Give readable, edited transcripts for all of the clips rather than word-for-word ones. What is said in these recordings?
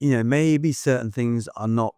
maybe certain things I'm not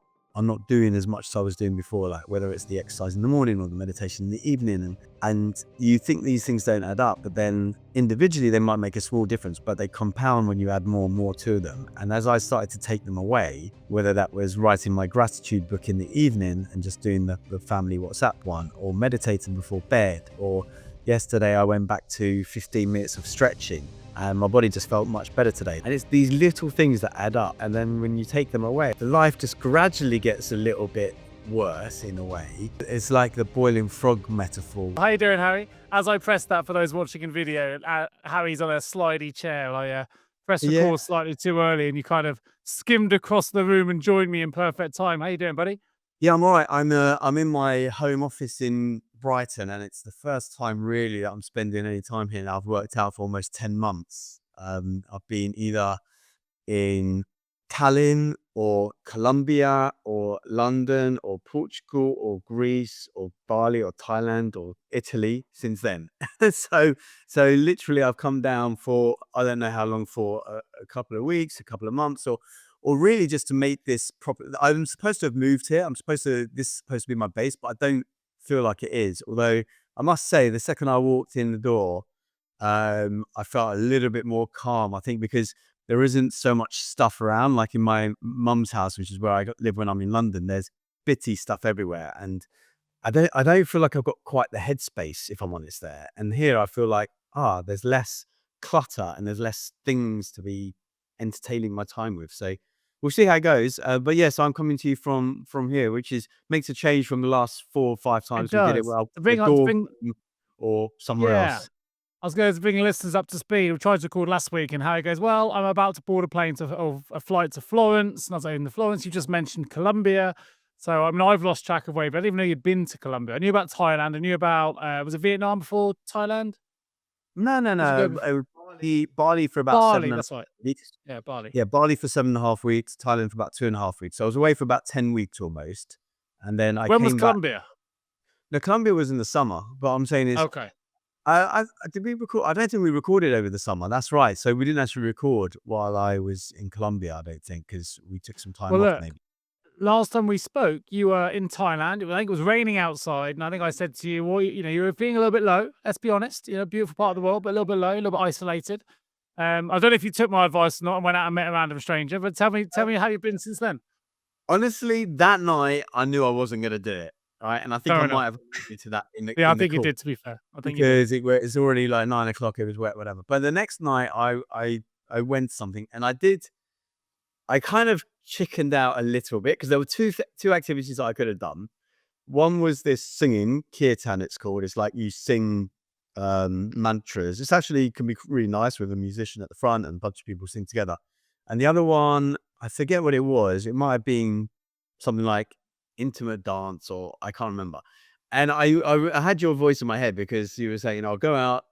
doing as much as I was doing before, like whether it's the exercise in the morning or the meditation in the evening. And you think these things don't add up, but then individually they might make a small difference, but they compound when you add more and more to them. And as I started to take them away, whether that was writing my gratitude book in the evening and just doing the family WhatsApp one, or meditating before bed, or yesterday I went back to 15 minutes of stretching, and my body just felt much better today. And it's these little things that add up, and then when you take them away, the life just gradually gets a little bit worse in a way. It's like the boiling frog metaphor. How you doing, Harry? As I pressed that for those watching in video, Harry's on a slidey chair. I pressed Yeah, record slightly too early, and you kind of skimmed across the room and joined me in perfect time. How you doing, buddy? yeah, I'm all right. I'm in my home office in Brighton, and it's the first time really that I'm spending any time here. Now I've worked out for almost 10 months. I've been either in Tallinn or Colombia or London or Portugal or Greece or Bali or Thailand or Italy since then. so so literally I've come down for I don't know how long, for a couple of weeks, a couple of months, or really just to make this proper. I'm supposed to have moved here. This is supposed to be my base, but I don't feel like it is. Although I must say, the second I walked in the door, I felt a little bit more calm. I think because there isn't so much stuff around, like in my mum's house, which is where live when I'm in London. There's bitty stuff everywhere, and I don't feel like I've got quite the headspace, if I'm honest there. And here I feel like, there's less clutter and there's less things to be entertaining my time with. So we'll see how it goes. But yes, I'm coming to you from here, which is makes a change from the last 4 or 5 It times we did it. does. Well, To the bring on, to door bring, or somewhere yeah. else. I was going to bring listeners up to speed. We tried to record last week, and Harry goes, "Well, I'm about to board a plane of a flight to Florence." And I was like, "In the Florence, you just mentioned Colombia." So I mean, I've lost track of way, but I didn't even know you'd been to Colombia. I knew about Thailand. I knew about was it Vietnam before Thailand? No, no, Did you go no. Bali for about Bali? 7 and a That's right. half weeks. Yeah, Bali. Yeah, Bali for 7.5 weeks, Thailand for about 2.5 weeks. So I was away for about 10 weeks almost. And then I When was came back. Colombia? Now, Colombia was in the summer, but I'm saying is, Okay. did we record? I don't think we recorded over the summer. That's right. So we didn't actually record while I was in Colombia, I don't think, because we took some time Well, off look, maybe. last time we spoke, you were in Thailand. I think it was raining outside, and I think I said to you, "Well, you were feeling a little bit low. Let's be honest. Beautiful part of the world, but a little bit low, a little bit isolated." I don't know if you took my advice or not and went out and met a random stranger, but tell me how you've been since then. Honestly, that night I knew I wasn't going to do it. Right. And I think I Fair might enough. have alluded to that in the, Yeah, I in the think you call. did. To be fair, I think you did. Because it's already like 9 o'clock. It was wet, whatever. But the next night, I went something, and I kind of chickened out a little bit because there were two activities that I could have done. One was this singing, kirtan it's called. It's like you sing mantras. It's actually can be really nice with a musician at the front and a bunch of people sing together. And the other one, I forget what it was. It might have been something like intimate dance, or I can't remember. And I had your voice in my head because you were saying, I'll go out.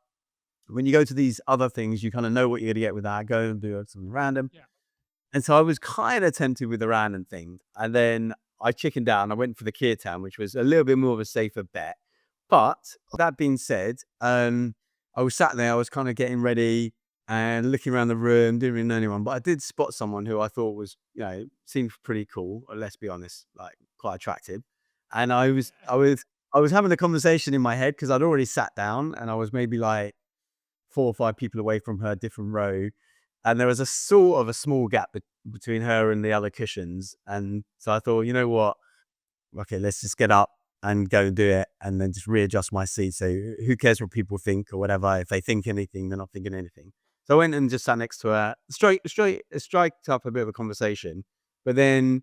When you go to these other things, you kind of know what you're going to get with that. Go and do something random. Yeah. And so I was kind of tempted with the random thing. And then I chickened out and I went for the kirtan, which was a little bit more of a safer bet. But that being said, I was sat there, I was kind of getting ready and looking around the room, didn't really know anyone, but I did spot someone who I thought was, seemed pretty cool, or let's be honest, like quite attractive. And I was having a conversation in my head because I'd already sat down and I was maybe like 4 or 5 people away from her, different row. And there was a sort of a small gap between her and the other cushions. And so I thought, you know what? Okay, let's just get up and go and do it, and then just readjust my seat. So who cares what people think or whatever? If they think anything, they're not thinking anything. So I went and just sat next to her, striked up a bit of a conversation. But then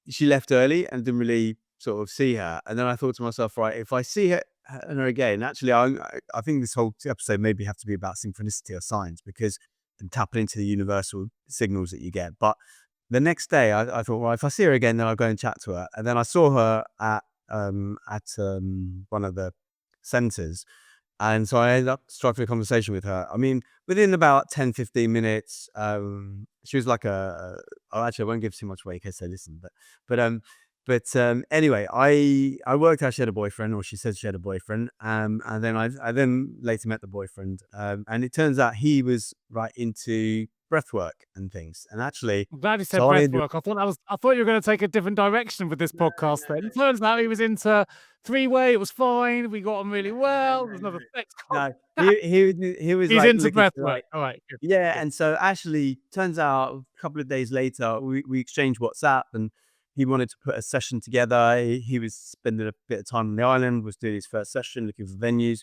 she left early and didn't really sort of see her. And then I thought to myself, right, if I see her again, actually, I think this whole episode maybe have to be about synchronicity or signs, because and tapping into the universal signals that you get. But the next day, I thought, well, if I see her again, then I'll go and chat to her. And then I saw her at one of the centers. And so I ended up striking a conversation with her. I mean, within about 10, 15 minutes, she was like oh, actually, I won't give too much away in case they listen. But anyway, I worked out she had a boyfriend, or she said she had a boyfriend. And then I then later met the boyfriend. And it turns out he was right into breath work and things. And actually, I'm glad you said so I breath ended. work. I thought you were going to take a different direction with this No, podcast. no, Then no. turns out he was into three-way. It was fine. We got on really No, well. no, There's no, another no. sex No, call. he was He's like into looking breath to work. like. All right, good, Yeah, good. and so actually, turns out a couple of days later, we exchanged WhatsApp, and he wanted to put a session together. He was spending a bit of time on the island, was doing his first session, looking for venues.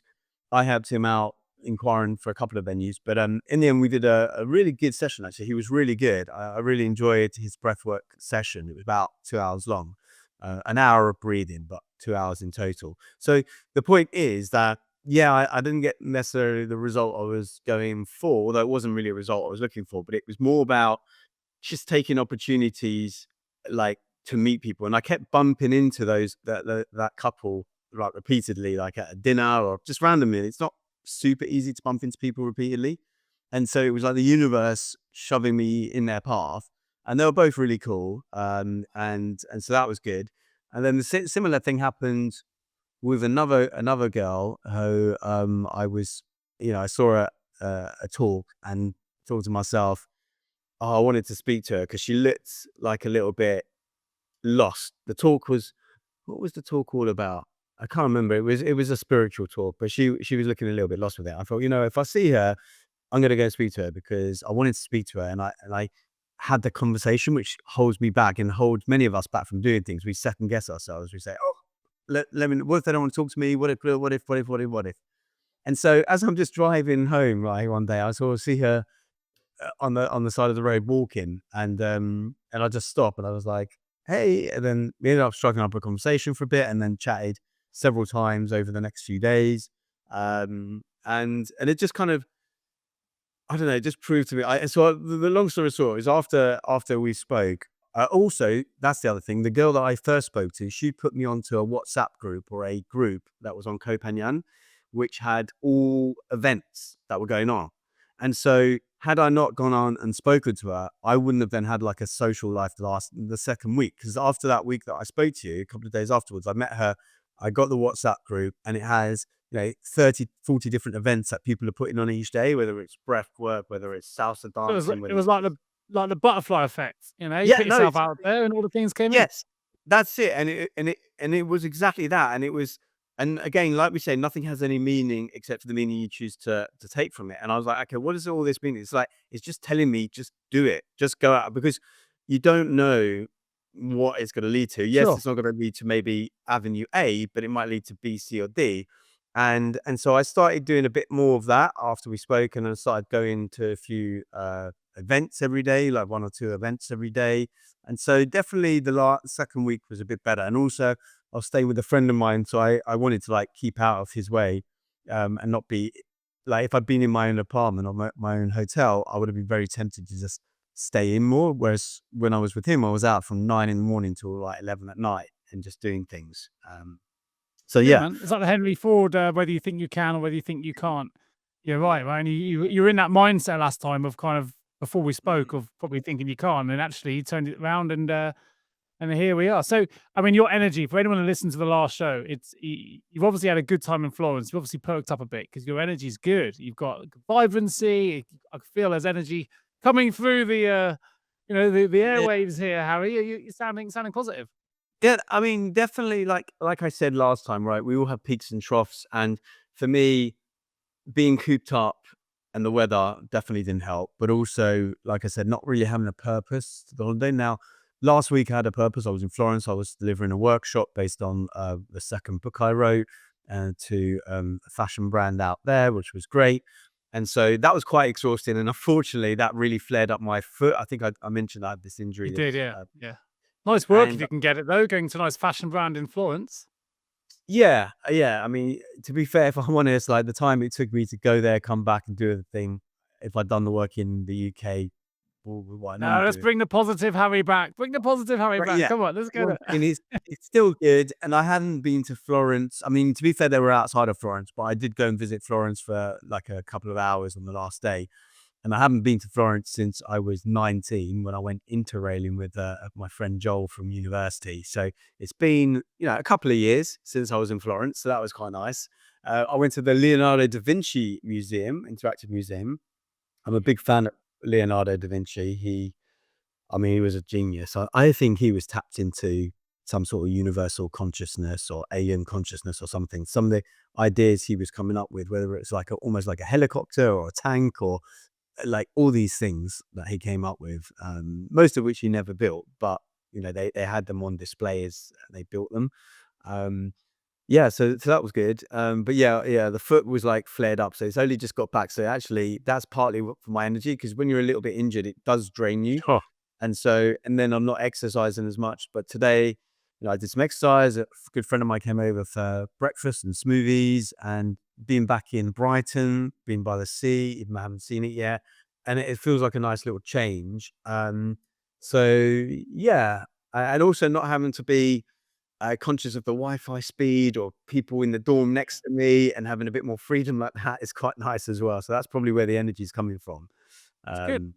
I helped him out inquiring for a couple of venues, but in the end, we did a really good session. Actually, he was really good. I really enjoyed his breathwork session. It was about 2 hours long, an hour of breathing, but 2 hours in total. So the point is that yeah, I didn't get necessarily the result I was going for, although it wasn't really a result I was looking for, but it was more about just taking opportunities like to meet people. And I kept bumping into that couple like repeatedly, like at a dinner or just randomly. It's not super easy to bump into people repeatedly. And so it was like the universe shoving me in their path. And they were both really cool. And so that was good. And then the similar thing happened with another girl who I was, I saw a talk and thought to myself, oh, I wanted to speak to her because she looked like a little bit lost. The talk was, what was the talk all about? I can't remember. It was a spiritual talk, but she was looking a little bit lost with it. I thought, if I see her, I'm gonna go speak to her because I wanted to speak to her, and I had the conversation which holds me back and holds many of us back from doing things. We second guess ourselves. We say, oh, let me. What if they don't want to talk to me? What if? And so as I'm just driving home, right, one day I sort of see her on the side of the road walking, and I just stop and I was like, hey, and then we ended up striking up a conversation for a bit, and then chatted several times over the next few days, and it just kind of I don't know, it just proved to me. The long story short is after we spoke. Also, that's the other thing. The girl that I first spoke to, she put me onto a WhatsApp group or a group that was on Copenhagen, which had all events that were going on. And so, had I not gone on and spoken to her, I wouldn't have then had like a social life the second week. Because after that week that I spoke to you, a couple of days afterwards, I met her. I got the WhatsApp group, and it has 30, 40 different events that people are putting on each day, whether it's breath work, whether it's salsa So it was, dancing, it whether was it's like the butterfly effect. You yeah, put no, yourself it's out there, and all the things came in. yes, that's it. And it was exactly that. And again, like we say, nothing has any meaning except for the meaning you choose to take from it. And I was like, okay, what does all this mean? It's like it's just telling me, just do it, just go out because you don't know what it's going to lead to. Yes, Sure. it's not going to lead to maybe Avenue A, but it might lead to B, C, or D. And so I started doing a bit more of that after we spoke, and then started going to a few events every day, like 1 or 2 events every day. And so definitely the second week was a bit better. And also I was staying with a friend of mine. So I wanted to like keep out of his way, and not be like, if I'd been in my own apartment or my own hotel, I would have been very tempted to just stay in more. Whereas when I was with him, I was out from 9 in the morning till like 11 at night and just doing things. So Yeah, yeah. man. It's like the Henry Ford, whether you think you can or whether you think you can't. You're right? And you're in that mindset last time of kind of before we spoke Mm. of probably thinking you can't, and actually you turned it around, and here we are. So, I mean, your energy for anyone who listened to the last show, you've obviously had a good time in Florence. You've obviously perked up a bit because your energy is good. You've got vibrancy. I feel there's energy coming through the Yeah. airwaves here, Harry. You're sounding positive. Yeah, I mean, definitely like I said last time, right? We all have peaks and troughs. And for me, being cooped up and the weather definitely didn't help. But also, like I said, not really having a purpose to the holiday. Now, last week I had a purpose. I was in Florence. I was delivering a workshop based on the second book I wrote to a fashion brand out there, which was great. And so that was quite exhausting. And unfortunately, that really flared up my foot. I think I mentioned I had this You injury. did, yeah, yeah. Nice work if And you can get it though. Going to a nice fashion brand in Florence. yeah, yeah. I mean, to be fair, if I'm honest, like the time it took me to go there, come back and do the thing, if I'd done the work in the UK, what I No, normally let's do. bring the positive Harry back. Bring the positive Harry Right, back. yeah. Come on, let's get One it. thing is, it's still good. And I hadn't been to Florence. I mean, to be fair, they were outside of Florence, but I did go and visit Florence for like a couple of hours on the last day. And I haven't been to Florence since I was 19 when I went interrailing with my friend Joel from university. So it's been, a couple of years since I was in Florence. So that was quite nice. I went to the Leonardo da Vinci Museum, Interactive Museum. I'm a big fan of Leonardo da Vinci, he was a genius. I think he was tapped into some sort of universal consciousness or alien consciousness or something. Some of the ideas he was coming up with, whether it's like almost like a helicopter or a tank or like all these things that he came up with, most of which he never built, but they had them on display as they built them. Yeah, so that was good. But yeah, the foot was like flared up, so it's only just got back. So actually, that's partly for my energy, because when you're a little bit injured, it does drain you. Sure. And then I'm not exercising as much. But today, I did some exercise. A good friend of mine came over for breakfast and smoothies, and being back in Brighton, being by the sea, even I haven't seen it yet, and it feels like a nice little change. So yeah, and also not having to be conscious of the Wi-Fi speed or people in the dorm next to me, and having a bit more freedom like that is quite nice as well. So that's probably where the energy is coming from. It's good.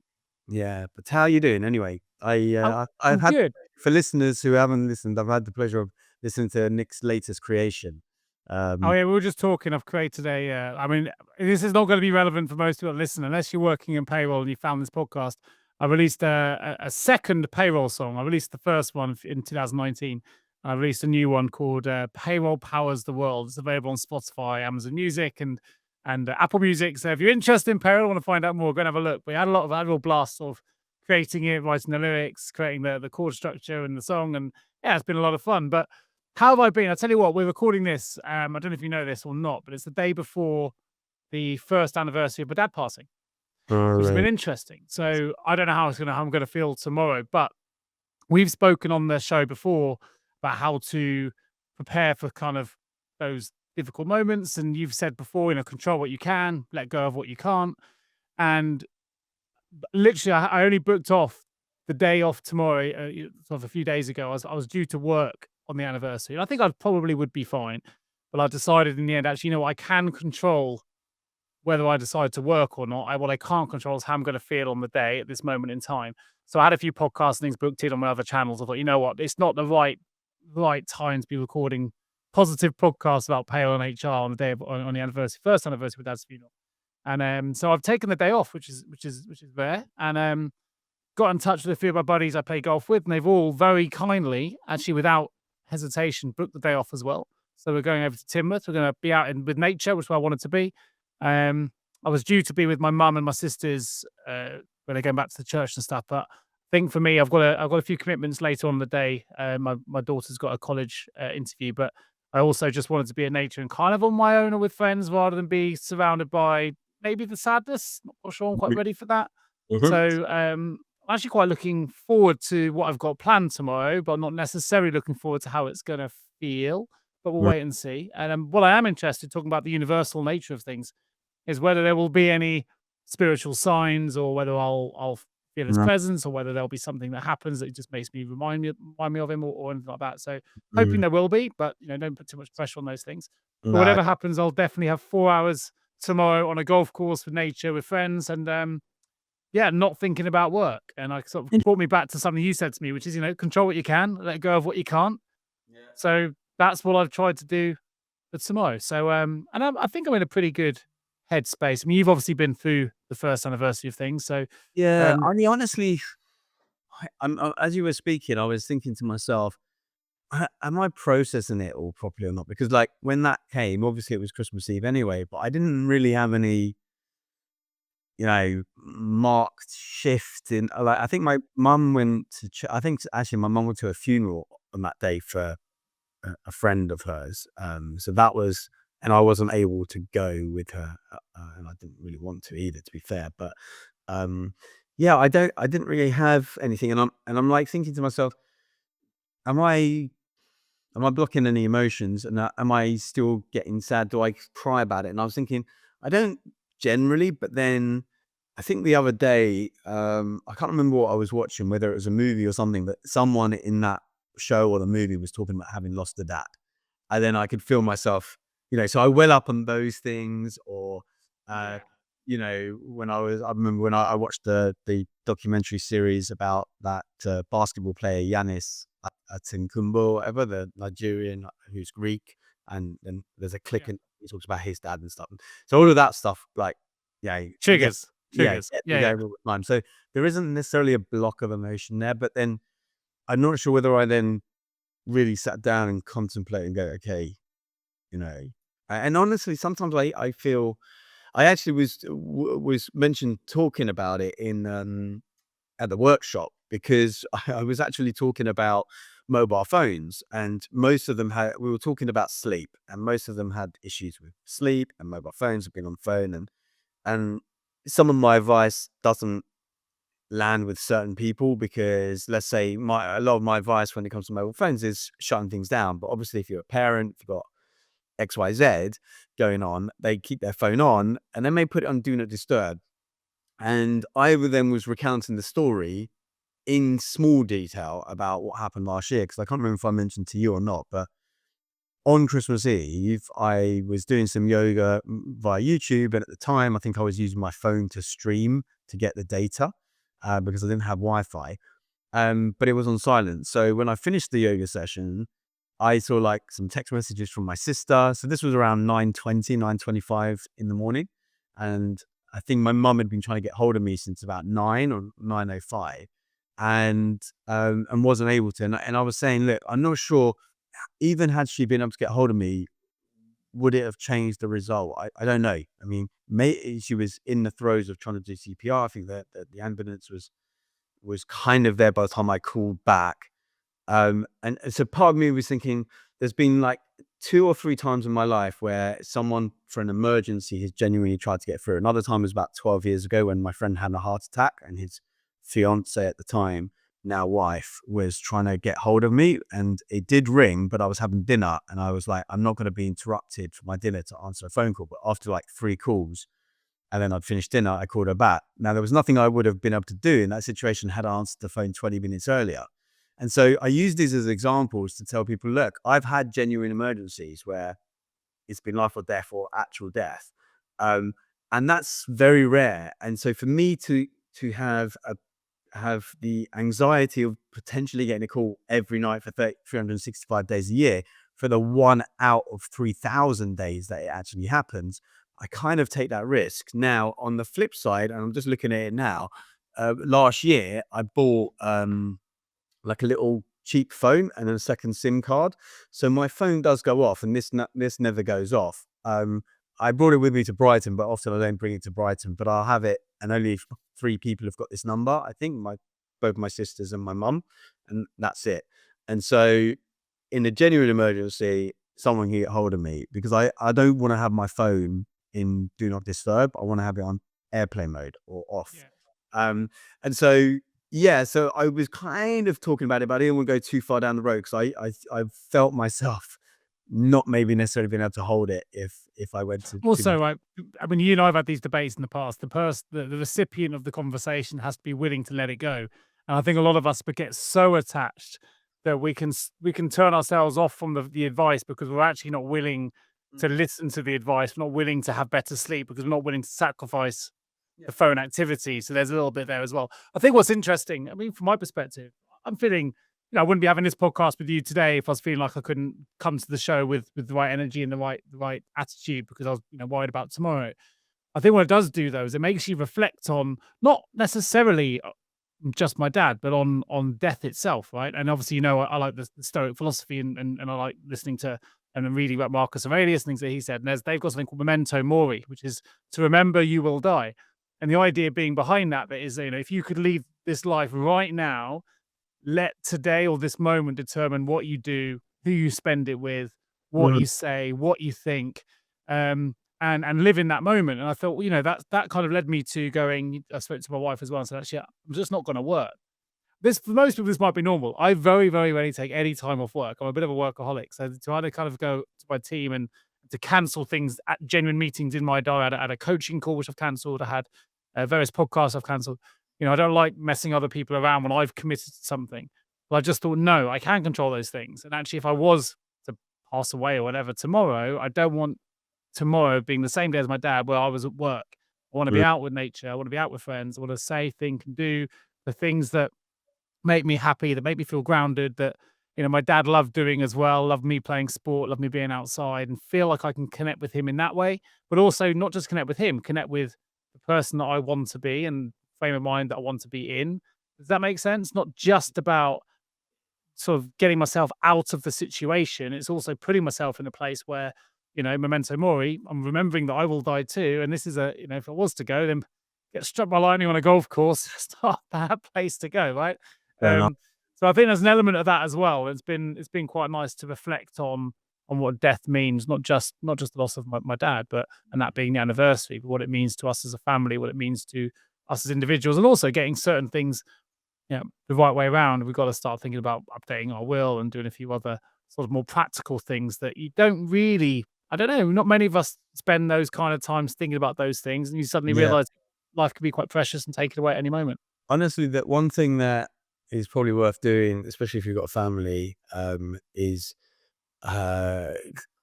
Yeah, but how are you doing anyway? I've I'm had, good. for listeners who haven't listened, I've had the pleasure of listening to Nick's latest creation. Oh Um, yeah, we were just talking. I've created a. This is not going to be relevant for most people that listen, unless you're working in payroll and you found this podcast. I released a second payroll song. I released the first one in 2019. I released a new one called "Payroll Powers the World." It's available on Spotify, Amazon Music, and Apple Music. So if you're interested in payroll, want to find out more, go and have a look. We had a real blast of creating it, writing the lyrics, creating the chord structure and the song, and yeah, it's been a lot of fun. But how have I been? I'll tell you what, we're recording this. I don't know if you know this or not, but it's the day before the first anniversary of my dad passing, which has been Right. interesting. So I don't know how I'm gonna feel tomorrow, but we've spoken on the show before about how to prepare for kind of those difficult moments. And you've said before, control what you can, let go of what you can't. And literally, I only booked off the day off tomorrow, sort of a few days ago. I was due to work on the anniversary, and I think I probably would be fine. But I decided in the end, actually, I can control whether I decide to work or not. What I can't control is how I'm going to feel on the day at this moment in time. So I had a few podcast things booked in on my other channels. I thought, you know what, it's not the right time to be recording positive podcasts about payroll and HR on the day on the anniversary, first anniversary with Dad's funeral. And so I've taken the day off, which is rare. And got in touch with a few of my buddies I play golf with, and they've all very kindly, actually without hesitation, booked the day off as well. So we're going over to Teignmouth. We're going to be out with nature, which is where I wanted to be. I was due to be with my mum and my sisters when they're going back to the church and stuff, but I think for me, I've got a few commitments later on in the day. My daughter's got a college interview, but I also just wanted to be in nature and kind of on my own or with friends, rather than be surrounded by maybe the sadness. Not quite sure I'm quite ready for that. Mhm. So I'm actually quite looking forward to what I've got planned tomorrow, but not necessarily looking forward to how it's going to feel. But we'll Right. wait and see. And what I am interested, talking about the universal nature of things, is whether there will be any spiritual signs, or whether I'll feel his Right. presence, or whether there'll be something that happens that just makes me remind me of him, or anything like that. So hoping Mm. there will be, but don't put too much pressure on those things. But No. whatever happens, I'll definitely have 4 hours tomorrow on a golf course with nature, with friends, and yeah, not thinking about work. And I sort of brought me back to something you said to me, which is, control what you can, let go of what you can't. Yeah. So that's what I've tried to do for tomorrow. So and I think I'm in a pretty good headspace. I mean, you've obviously been through the first anniversary of things, so Yeah, um honestly, as you were speaking, I was thinking to myself, am I processing it all properly or not? Because like when that came, obviously it was Christmas Eve anyway, but I didn't really have any, marked shift in, like, I think my mum went to, I think actually my mum went to a funeral on that day for a friend of hers. So that was, and I wasn't able to go with her, and I didn't really want to either, to be fair. But um, yeah, I didn't really have anything, and I'm like thinking to myself, am I am I blocking any emotions, and am I still getting sad? Do I cry about it? And I was thinking, I don't generally, but then I think the other day, I can't remember what I was watching, whether it was a movie or something, but someone in that show or the movie was talking about having lost a dad. And then I could feel myself, so I well up on those things. Or, uh, Yeah. I remember when I watched the documentary series about that basketball player, Yanis Atinkumbo, whatever, the Nigerian who's Greek. And then there's a clip Yeah. and he talks about his dad and stuff. So all of that stuff, like, yeah, it gets, Triggers. Yeah, triggers. get Yeah, things yeah. over all the time. So there isn't necessarily a block of emotion there, but then I'm not sure whether I then really sat down and contemplate and go, okay, you know. And honestly, sometimes I feel I actually was mentioned talking about it in at the workshop because I was actually talking about mobile phones, and most of them had. We were talking about sleep, and most of them had issues with sleep and mobile phones, have been on phone, and some of my advice doesn't land with certain people because let's say a lot of my advice when it comes to mobile phones is shutting things down. But obviously, if you're a parent, if you've got XYZ going on, they keep their phone on and then they put it on do not disturb. And I then was recounting the story in small detail about what happened last year because I can't remember if I mentioned to you or not, but on Christmas Eve, I was doing some yoga via YouTube, and at the time, I think I was using my phone to stream to get the data because I didn't have Wi-Fi, but it was on silent. So when I finished the yoga session, I saw like some text messages from my sister. So this was around 9:20, 9:25 in the morning, and I think my mum had been trying to get hold of me since about 9 or 9:05, and wasn't able to. And I was saying, look, I'm not sure even had she been able to get hold of me, would it have changed the result? I don't know. I mean, she was in the throes of trying to do CPR. I think that the ambulance was kind of there by the time I called back. And so part of me was thinking, there's been like 2 or 3 times in my life where someone for an emergency has genuinely tried to get through. Another time was about 12 years ago when my friend had a heart attack and his fiance at the time, now wife, was trying to get hold of me, and it did ring, but I was having dinner and I was like, I'm not going to be interrupted for my dinner to answer a phone call. But after like 3 calls, and then I'd finished dinner, I called her back. Now, there was nothing I would have been able to do in that situation had I answered the phone 20 minutes earlier. And so I use these as examples to tell people, look, I've had genuine emergencies where it's been life or death or actual death. Um, and that's very rare. And so for me to have the anxiety of potentially getting a call every night for 365 days a year for the 1 out of 3,000 days that it actually happens, I kind of take that risk. Now, on the flip side, and I'm just looking at it now, last year I bought like a little cheap phone and then a second SIM card. So my phone does go off, and this never goes off. I brought it with me to Brighton, but often I don't bring it to Brighton. But I'll have it, and only 3 people have got this number. I think both my sisters and my mum, and that's it. And so, in a genuine emergency, someone can get hold of me because I don't want to have my phone in do not disturb. I want to have it on airplane mode or off. Yeah. Um, and so yeah, so I was kind of talking about it, but I didn't want to go too far down the road because I felt myself not maybe necessarily being able to hold it if I went to too Also, much. right, I mean, you and I have had these debates in the past. The recipient of the conversation has to be willing to let it go. And I think a lot of us get so attached that we can turn ourselves off from the advice because we're actually not willing to listen to the advice. We're not willing to have better sleep because we're not willing to sacrifice Yeah. the phone activity. So there's a little bit there as well. I think what's interesting, I mean, from my perspective, I'm feeling, I wouldn't be having this podcast with you today if I was feeling like I couldn't come to the show with the right energy and the right attitude because I was, worried about tomorrow. I think what it does do though is it makes you reflect on not necessarily just my dad, but on death itself, right? And obviously, I like the Stoic philosophy and I like listening to and reading about Marcus Aurelius, things that he said. And they've got something called Memento Mori, which is to remember you will die. And the idea being behind that is, if you could leave this life right now, let today or this moment determine what you do, who you spend it with, what Mm, you say, what you think, and live in that moment. And I thought, that kind of led me to going. I spoke to my wife as well and said, actually, I'm just not going to work. This for most people, this might be normal. I very, very rarely take any time off work. I'm a bit of a workaholic, so to either kind of go to my team and to cancel things at genuine meetings in my diary. I had a coaching call which I've cancelled. I had various podcasts I've cancelled. I don't like messing other people around when I've committed to something. But I just thought, no, I can control those things. And actually, if I was to pass away or whatever tomorrow, I don't want tomorrow being the same day as my dad where I was at work. I want to be mm, out with nature. I want to be out with friends. I want to say, think, and do the things that make me happy, that make me feel grounded, that, my dad loved doing as well, loved me playing sport, loved me being outside, and feel like I can connect with him in that way, but also not just connect with him, connect with the person that I want to be and frame of mind that I want to be in. Does that make sense? Not just about sort of getting myself out of the situation. It's also putting myself in a place where, memento mori, I'm remembering that I will die too. And this is if I was to go, then get struck by lightning on a golf course, it's not a bad place to go, right? Fair enough. So I think there's an element of that as well. It's been quite nice to reflect on what death means, not just the loss of my dad, and that being the anniversary, but what it means to us as a family, what it means to us as individuals, and also getting certain things the right way around. We've got to start thinking about updating our will and doing a few other sort of more practical things that you don't really, I don't know, not many of us spend those kind of times thinking about those things. And you suddenly Yeah. realize life can be quite precious and taken away at any moment. Honestly, that one thing that is probably worth doing, especially if you've got a family, is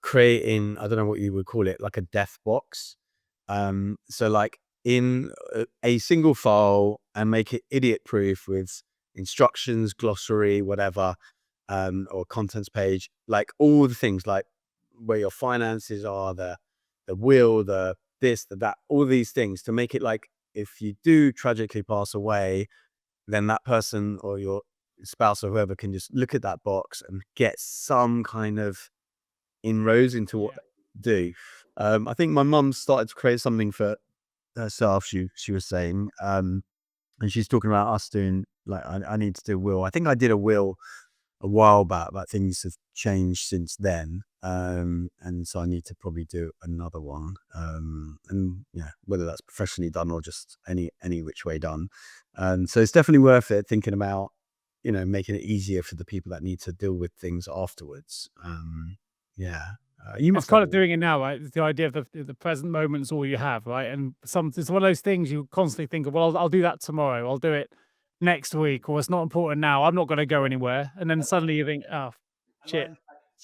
creating, I don't know what you would call it, like a death box. So like in a single file, and make it idiot proof with instructions, glossary, whatever, or contents page, like all the things, like where your finances are, the will, the this, the that, all these things, to make it like, if you do tragically pass away, then that person or your spouse or whoever can just look at that box and get some kind of inroads into what they do. I think my mum started to create something for herself. She was saying, and she's talking about us doing, like, I need to do a will. I think I did a will a while back, but things have changed since then. And so I need to probably do another one. And yeah, whether that's professionally done or just any which way done. So it's definitely worth it, thinking about, making it easier for the people that need to deal with things afterwards. Yeah. You It's must kind have of doing it now, right? It's the idea of the present moment is all you have, right? And it's one of those things you constantly think of, well, I'll do that tomorrow. I'll do it next week, or it's not important now. I'm not going to go anywhere. And then suddenly you think, oh, shit.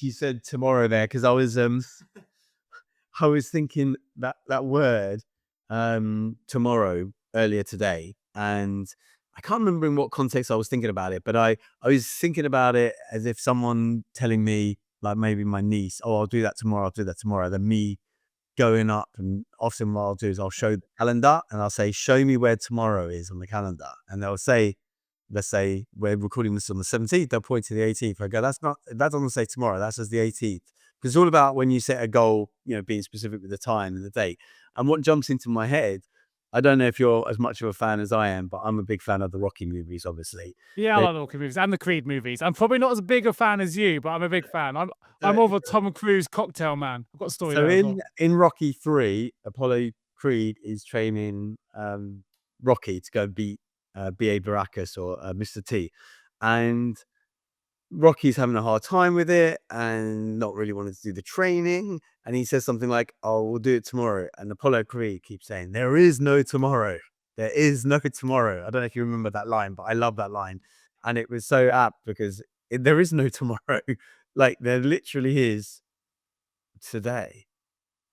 you said tomorrow there, because I was I was thinking that word tomorrow earlier today, and I can't remember in what context I was thinking about it, but I was thinking about it as if someone telling me, like maybe my niece, oh, I'll do that tomorrow, I'll do that tomorrow. Then me going up, and often what I'll do is I'll show the calendar and I'll say, show me where tomorrow is on the calendar. And they'll say, let's say we're recording this on the 17th, they'll point to the 18th. I go, that doesn't say tomorrow, that says the 18th. Because it's all about when you set a goal, being specific with the time and the date. And what jumps into my head, I don't know if you're as much of a fan as I am, but I'm a big fan of the Rocky movies, obviously. Yeah, I like the Rocky movies and the Creed movies. I'm probably not as big a fan as you, but I'm a big fan. I'm more of a Tom Cruise cocktail man. I've got a story So there as well. in Rocky 3, Apollo Creed is training Rocky to go beat B.A. Baracus or Mr. T. And Rocky's having a hard time with it and not really wanting to do the training. And he says something like, oh, we'll do it tomorrow. And Apollo Creed keeps saying, there is no tomorrow. There is no tomorrow. I don't know if you remember that line, but I love that line. And it was so apt because there is no tomorrow. Like, there literally is today.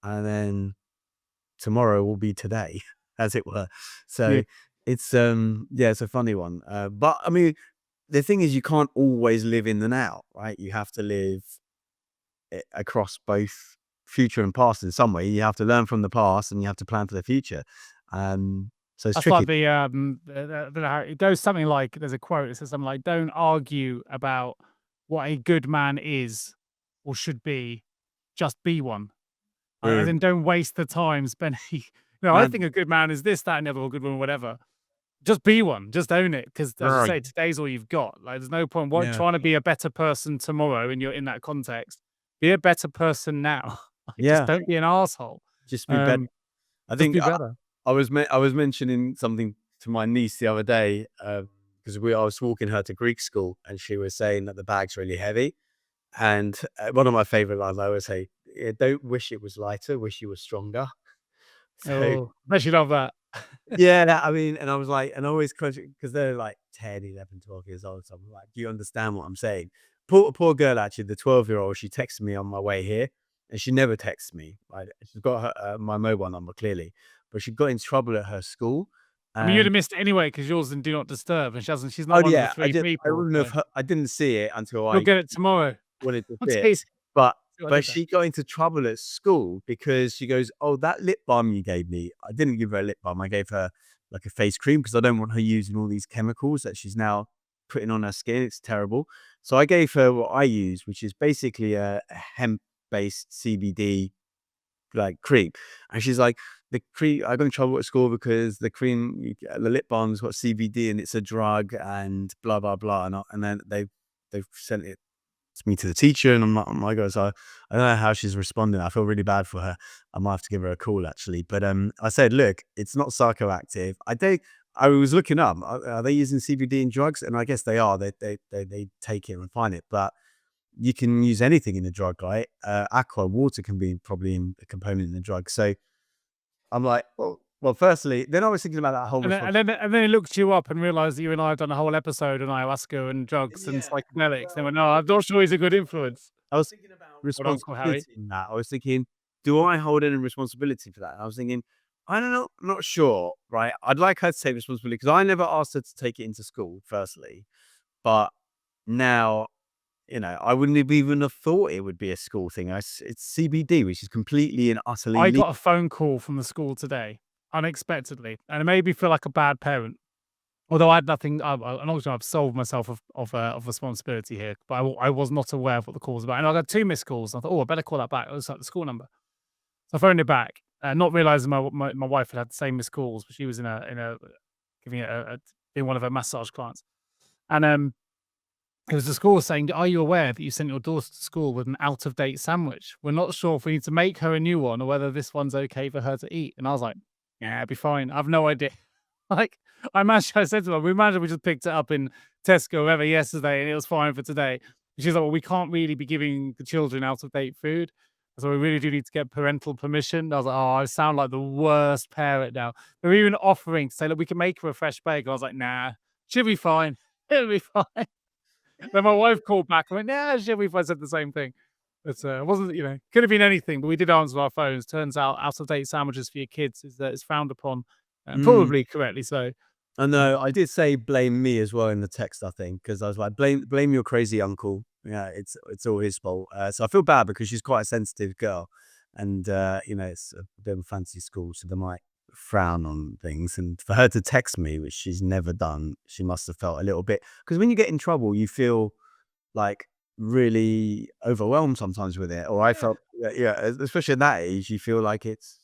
And then tomorrow will be today, as it were. So Yeah. it's it's a funny one. But I mean, the thing is, you can't always live in the now, right? You have to live across both future and past in some way. You have to learn from the past and you have to plan for the future. So it's That's tricky. like I don't know how it goes. Something like, there's a quote that says something like, "Don't argue about what a good man is or should be, just be one." As in, don't waste the time spending. I Man, think a good man is this, that, and the other, or good woman, whatever. Just be one. Just own it, because as you right. say, today's all you've got. Like, there's no point Yeah. trying to be a better person tomorrow, and you're in that context. Be a better person now. Just Yeah. don't be an asshole. Just be better. I Just think be better. I was mentioning something to my niece the other day, because I was walking her to Greek school, and she was saying that the bag's really heavy. And one of my favorite lines, I always say, "Yeah, don't wish it was lighter, wish you were stronger." So Oh, I bet you love that. yeah, I mean, and I was like, and I always crunch it because they're like 10, 11, 12 years old. So I'm like, do you understand what I'm saying? Poor girl, actually, the 12-year-old, she texted me on my way here, and she never texts me. Right? She's got my mobile number clearly, but she got in trouble at her school. I mean, you'd And have missed it anyway because yours in Do Not Disturb, and she's not oh one of the yeah, three I people, wouldn't so have, I didn't see it until you'll I get it tomorrow. wanted to I'll see it. tease But I but did that. she got into trouble at school because she goes, "Oh, that lip balm you gave me," I didn't give her a lip balm. I gave her like a face cream because I don't want her using all these chemicals that she's now putting on her skin. It's terrible. So I gave her what I use, which is basically a hemp-based CBD like cream. And she's like, the cream, I got in trouble at school because the cream, the lip balm's got CBD and it's a drug and blah, blah, blah. And then they've sent it me to the teacher, and I'm like, "Oh my God." So I don't know how she's responding. I feel really bad for her. I might have to give her a call actually. But I said, look, it's not psychoactive. I was looking up, are they using CBD in drugs? And I guess they are. They take it and refine it, but you can use anything in a drug, right? Aqua water can be probably a component in the drug. So I'm like, well, firstly, then I was thinking about that whole And then and response. then and then he looked you up and realized that you and I have done a whole episode on ayahuasca and drugs and Yeah. psychedelics. They Well, went, "No, I'm not sure he's a good influence." I was thinking about What Uncle Harry? responsibility in that. I was thinking, do I hold any responsibility for that? And I was thinking, I don't know, I'm not sure, right? I'd like her to take responsibility because I never asked her to take it into school, firstly. But now, I wouldn't have even have thought it would be a school thing. It's CBD, which is completely and utterly I legal. got a phone call from the school today, unexpectedly, and it made me feel like a bad parent. Although I had nothing, I'm not sure I've solved myself of responsibility here, but I was not aware of what the call was about. And I got 2 missed calls. I thought, "Oh, I better call that back." It was like the school number. So I phoned it back, not realizing my wife had the same missed calls, but she was in a giving it a being one of her massage clients. And, it was the school saying, "Are you aware that you sent your daughter to school with an out of date sandwich? We're not sure if we need to make her a new one or whether this one's okay for her to eat." And I was like, "Yeah, it'll be fine. I've no idea." Like, I said to her, "We imagine we just picked it up in Tesco or whatever yesterday and it was fine for today." And she's like, "Well, we can't really be giving the children out of date food. So we really do need to get parental permission." And I was like, "Oh, I sound like the worst parent now." They're even offering to say, "Look, we can make her a fresh bake." I was like, "Nah, she'll be fine. It'll be fine." Then my wife called back and went, "Yeah, she'll be fine." I said the same thing. But, it wasn't, could have been anything, but we did answer our phones. Turns out out of date sandwiches for your kids is frowned upon, Mm. probably correctly so. I know. I did say blame me as well in the text, I think, because I was like, blame your crazy uncle. Yeah, it's all his fault. So I feel bad because she's quite a sensitive girl, and it's a bit of a fancy school, so they might frown on things. And for her to text me, which she's never done, she must have felt a little bit, because when you get in trouble, you feel like really overwhelmed sometimes with it. Or I felt, yeah, especially at that age, you feel like it's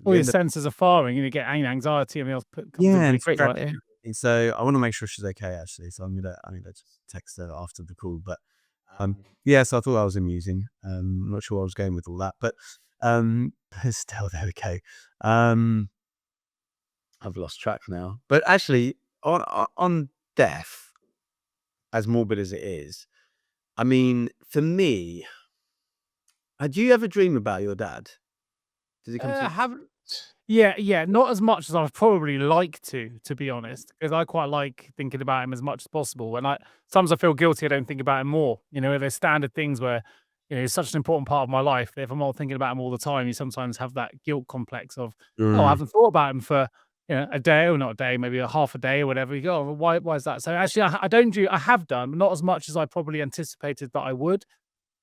All the your end of. senses are firing and you get anxiety and else comes in Yeah, pretty and quick, stress. right? Yeah. And so I wanna make sure she's okay actually, so I'm gonna just text her after the call, but, yeah, so I thought that was amusing. I'm not sure where I was going with all that, but, still there we go. Um, I've lost track now. But actually, on death, as morbid as it is, I mean, for me, do you ever dream about your dad? Does it come to you? Haven't Yeah, yeah, not as much as I'd probably like to be honest, because I quite like thinking about him as much as possible, and sometimes I feel guilty I don't think about him more. There's standard things where, he's such an important part of my life that if I'm not thinking about him all the time, you sometimes have that guilt complex of, "Oh, I Mm, haven't thought about him for, a day or not a day, maybe a half a day or whatever." You go, "Oh, why is that?" So actually, I don't do I have done, but not as much as I probably anticipated that I would.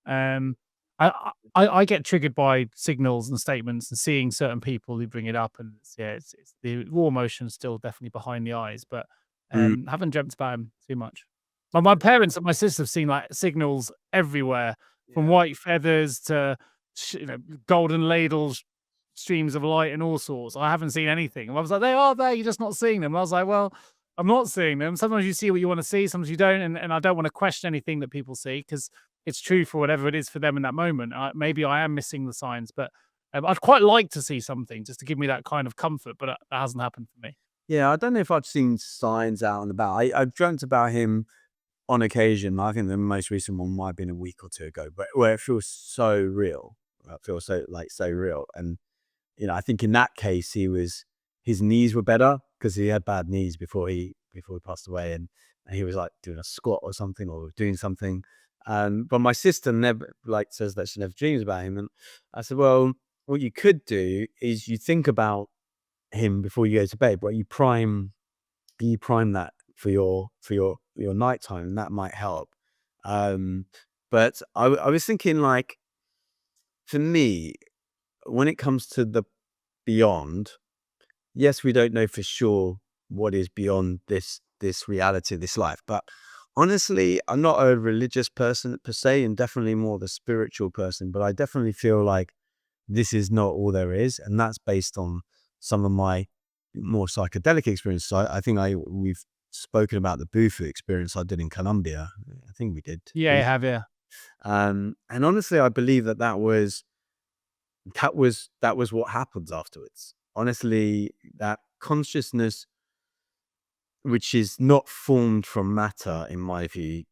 Um, I get triggered by signals and statements and seeing certain people who bring it up, and it's the raw emotion still definitely behind the eyes, but mm, haven't dreamt about him too much. But my parents and my sister have seen like signals everywhere, from yeah. white feathers to golden ladles, streams of light, and all sorts. I haven't seen anything. And I was like, "They are there. You're just not seeing them." I was like, "Well, I'm not seeing them. Sometimes you see what you want to see, sometimes you don't, and I don't want to question anything that people see because it's true for whatever it is for them in that moment. Maybe I am missing the signs, but I'd quite like to see something just to give me that kind of comfort, but that hasn't happened for me." Yeah, I don't know if I've seen signs out and about. I've dreamt about him on occasion. I think the most recent one might have been a week or two ago, but where it feels so real. It feels so real. And I think in that case his knees were better because he had bad knees before he passed away, and he was like doing a squat or something or doing something. But my sister never says that she never dreams about him. And I said, well, what you could do is you think about him before you go to bed, but you prime that for your nighttime, and that might help. Um, but I was thinking, like, for me, when it comes to the beyond, yes, we don't know for sure what is beyond this reality, this life. But honestly, I'm not a religious person per se, and definitely more the spiritual person. But I definitely feel like this is not all there is, and that's based on some of my more psychedelic experiences. I think we've spoken about the Bufu experience I did in Colombia. I think we did. Yeah, you have, yeah. And honestly, I believe that was what happens afterwards. Honestly, that consciousness, which is not formed from matter, in my view.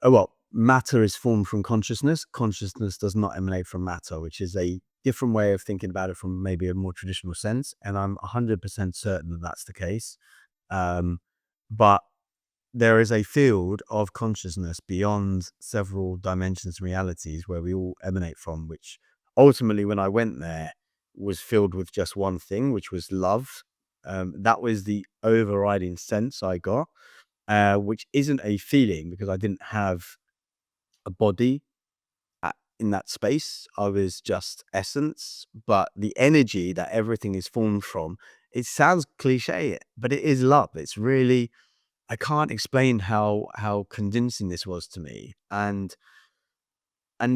Oh, well, matter is formed from consciousness. Consciousness does not emanate from matter, which is a different way of thinking about it from maybe a more traditional sense. And I'm 100% certain that that's the case. But there is a field of consciousness beyond several dimensions and realities where we all emanate from, which ultimately, when I went there, was filled with just one thing, which was love. That was the overriding sense I got, which isn't a feeling because I didn't have a body in that space. I was just essence, but the energy that everything is formed from, it sounds cliche, but it is love. It's really, I can't explain how convincing this was to me, and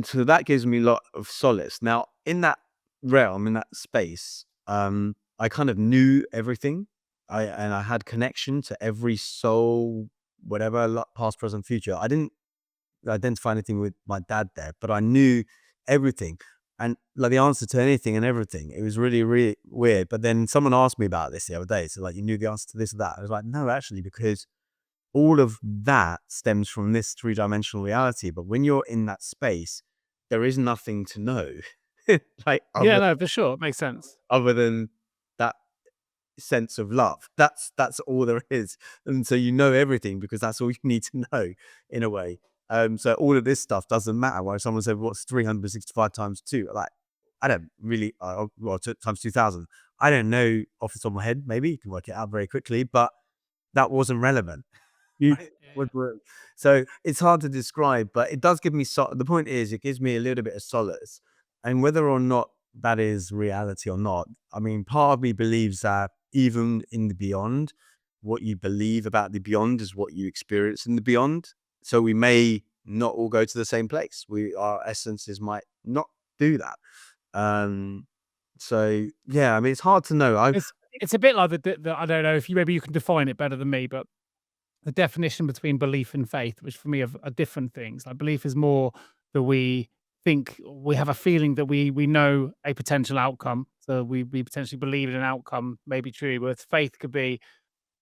so that gives me a lot of solace. Now, in that realm, in that space, I kind of knew everything. I had connection to every soul, whatever, past, present, future. I didn't identify anything with my dad there, but I knew everything and like the answer to anything and everything. It was really, really weird. But then someone asked me about this the other day. So like, you knew the answer to this or that. I was like, no, actually, because all of that stems from this three-dimensional reality. But when you're in that space, there is nothing to know, like Yeah, no, for sure. It makes sense. other than that sense of love. That's all there is. And so you know everything because that's all you need to know in a way. So all of this stuff doesn't matter. Why someone said, what's 365 times 2? Like, I don't really, times 2000. I don't know off the top of my head. Maybe you can work it out very quickly, but that wasn't relevant. Right? Yeah. So it's hard to describe, but it does give me, the point is, it gives me a little bit of solace. And whether or not that is reality or not, I mean, part of me believes that even in the beyond, what you believe about the beyond is what you experience in the beyond. So we may not all go to the same place. Our essences might not do that. So yeah, I mean, it's hard to know. It's a bit like I don't know if maybe you can define it better than me, but the definition between belief and faith, which for me are different things. Like belief is more that we think we have a feeling that we know a potential outcome. So we potentially believe in an outcome may be true, whereas faith could be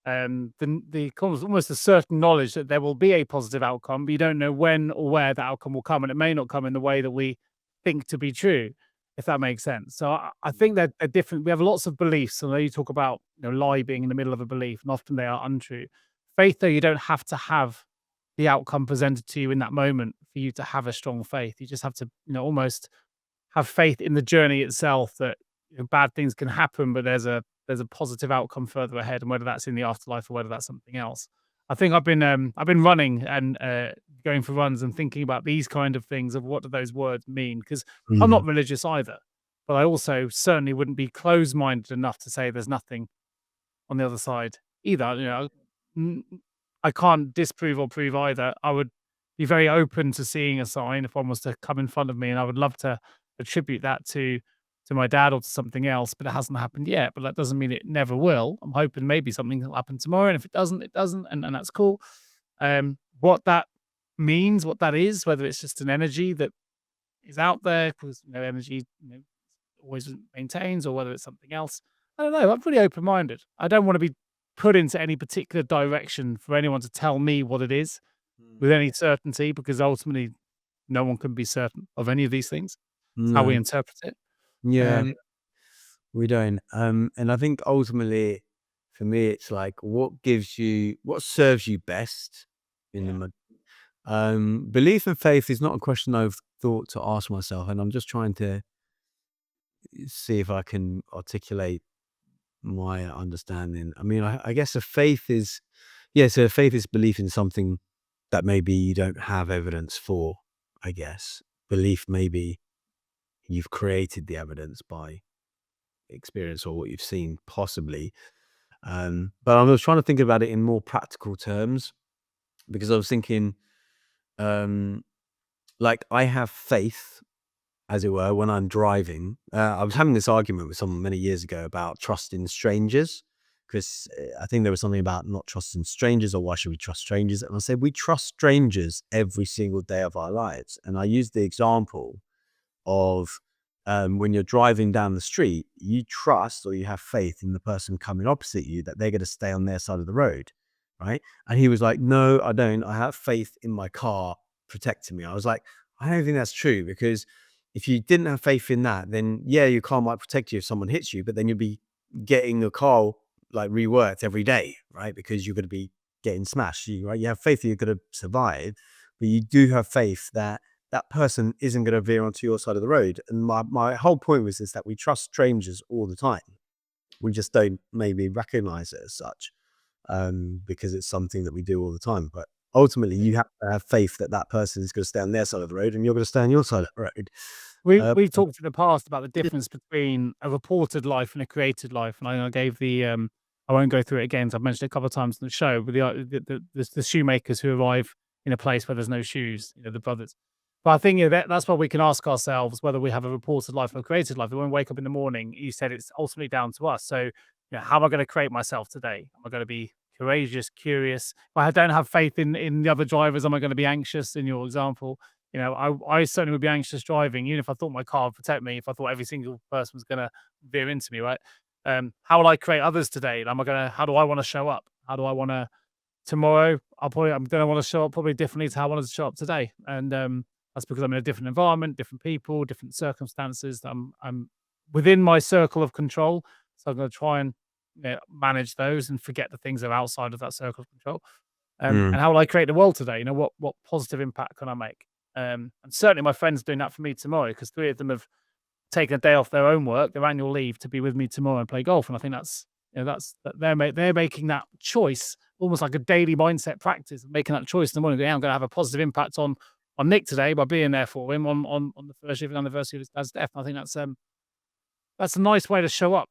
the almost a certain knowledge that there will be a positive outcome, but you don't know when or where that outcome will come, and it may not come in the way that we think to be true, if that makes sense. So I think that they're different. We have lots of beliefs, and you talk about lie being in the middle of a belief, and often they are untrue. Faith, though, you don't have to have the outcome presented to you in that moment for you to have a strong faith. You just have to almost have faith in the journey itself that bad things can happen, but there's a positive outcome further ahead, and whether that's in the afterlife or whether that's something else. I think I've been running and going for runs and thinking about these kind of things of what do those words mean, because I'm not Mhm. religious either, but I also certainly wouldn't be closed-minded enough to say there's nothing on the other side either. N- I can't disprove or prove either. I would be very open to seeing a sign if one was to come in front of me, and I would love to attribute that to my dad or to something else, but it hasn't happened yet. But that doesn't mean it never will. I'm hoping maybe something will happen tomorrow, and if it doesn't, it doesn't, and that's cool. What that means, what that is, whether it's just an energy that is out there because energy always maintains, or whether it's something else. I don't know. I'm pretty open minded. I don't want to be put into any particular direction for anyone to tell me what it is with any certainty, because ultimately no one can be certain of any of these things. It's how we No. interpret it. Yeah, Um, we don't. And I think ultimately, for me, it's like what serves you best in the yeah. moment. Belief and faith is not a question I've thought to ask myself, and I'm just trying to see if I can articulate my understanding. I mean, I guess a faith is, yeah, so a faith is belief in something that maybe you don't have evidence for, I guess. Belief maybe you've created the evidence by experience or what you've seen, possibly. But I was trying to think about it in more practical terms, because I was thinking, like, I have faith, as it were, when I'm driving. I was having this argument with someone many years ago about trusting strangers, because I think there was something about not trusting strangers, or why should we trust strangers? And I said, we trust strangers every single day of our lives. And I used the example of, when you're driving down the street, you trust or you have faith in the person coming opposite you that they're going to stay on their side of the road, right? And he was like, no, I don't. I have faith in my car protecting me. I was like, I don't think that's true, because if you didn't have faith in that, then yeah, your car might protect you if someone hits you, but then you'll be getting your car like reworked every day, right? Because you're going to be getting smashed, right? You have faith that you're going to survive, but you do have faith that that person isn't going to veer onto your side of the road. And my whole point was is that we trust strangers all the time. We just don't maybe recognize it as such, because it's something that we do all the time. But ultimately, you have to have faith that that person is going to stay on their side of the road, and you're going to stay on your side of the road. We talked in the past about the difference between a reported life and a created life, and I gave the I won't go through it again. So I've mentioned it a couple of times in the show, but the shoemakers who arrive in a place where there's no shoes, the brothers. But I think that's what we can ask ourselves, whether we have a reported life or a created life. When we wake up in the morning, you said it's ultimately down to us. So, how am I going to create myself today? Am I going to be courageous, curious? If I don't have faith in the other drivers, am I going to be anxious? In your example, I certainly would be anxious driving, even if I thought my car would protect me, if I thought every single person was going to veer into me, right? How will I create others today? How do I want to show up? How do I want to tomorrow? I'm going to want to show up probably differently to how I wanted to show up today. And that's because I'm in a different environment, different people, different circumstances. I'm within my circle of control. So I'm going to try and manage those and forget the things that are outside of that circle of control. Mm. And how will I create the world today? What positive impact can I make? And certainly my friends doing that for me tomorrow, because 3 of them have taken a day off their own work, their annual leave, to be with me tomorrow and play golf. And I think they're making that choice almost like a daily mindset practice of making that choice in the morning. I'm going to have a positive impact on Nick today by being there for him on the first year of the anniversary of his dad's death. And I think that's a nice way to show up.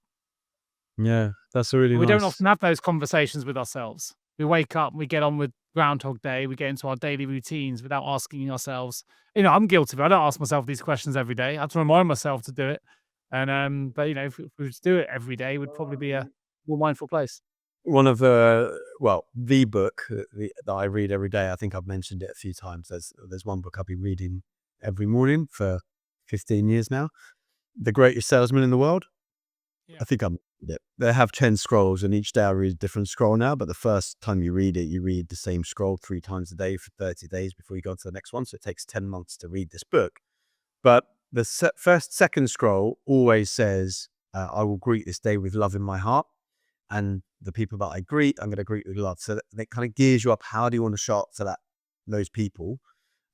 Yeah, that's a really We don't nice. often have those conversations with ourselves. We wake up and we get on with Groundhog Day. We get into our daily routines without asking ourselves. I'm guilty of it. I don't ask myself these questions every day. I have to remind myself to do it. And but if we just do it every day, we'd probably be a more mindful place. One of the book that I read every day. I think I've mentioned it a few times. There's one book I've been reading every morning for 15 years now. The Greatest Salesman in the World. Yeah. I think I'm. Yeah. They have 10 scrolls, and each day I read a different scroll now. But the first time you read it, you read the same scroll 3 times a day for 30 days before you go on to the next one. So it takes 10 months to read this book. But the second scroll always says, "I will greet this day with love in my heart, and the people that I greet, I'm going to greet with love." So that it kind of gears you up. How do you want to show up for those people?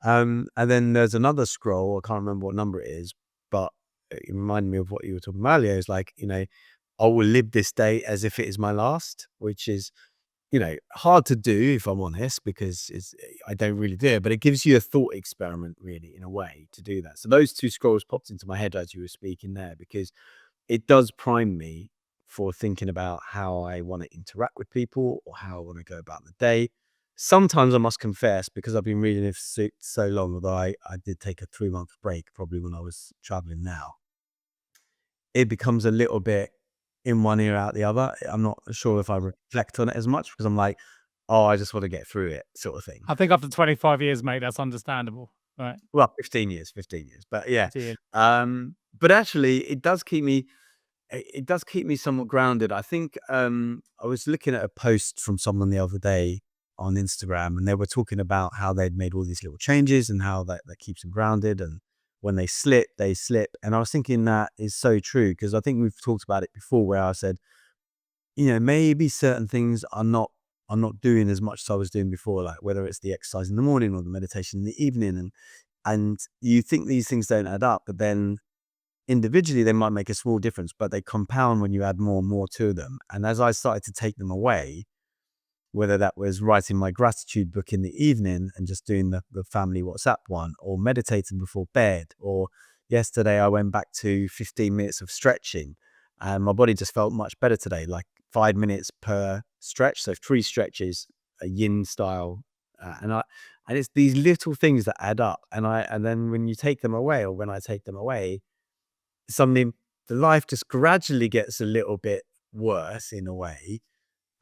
And then there's another scroll. I can't remember what number it is, but it reminded me of what you were talking about earlier. It's like, I will live this day as if it is my last, which is, hard to do, if I'm honest, because I don't really do it, but it gives you a thought experiment, really, in a way, to do that. So those 2 scrolls popped into my head as you were speaking there, because it does prime me for thinking about how I want to interact with people, or how I want to go about the day. Sometimes I must confess, because I've been reading it for so long, although I did take a 3-month break, probably when I was traveling now, it becomes a little bit in one ear, out the other. I'm not sure if I reflect on it as much, because I'm like, oh, I just want to get through it, sort of thing. I think after 25 years, mate, that's understandable, right? Well, 15 years, but yeah. Indeed. But actually, it does keep me somewhat grounded. I think, I was looking at a post from someone the other day on Instagram, and they were talking about how they'd made all these little changes and how that keeps them grounded. And when they slip, they slip. And I was thinking that is so true, because I think we've talked about it before, where I said, maybe certain things I'm not doing as much as I was doing before, like whether it's the exercise in the morning or the meditation in the evening. And you think these things don't add up, but then individually they might make a small difference, but they compound when you add more and more to them. And as I started to take them away, whether that was writing my gratitude book in the evening and just doing the family WhatsApp one, or meditating before bed, or yesterday I went back to 15 minutes of stretching, and my body just felt much better today, like 5 minutes per stretch. So 3 stretches, a yin style. And it's these little things that add up. And then when you take them away, or when I take them away, suddenly the life just gradually gets a little bit worse in a way,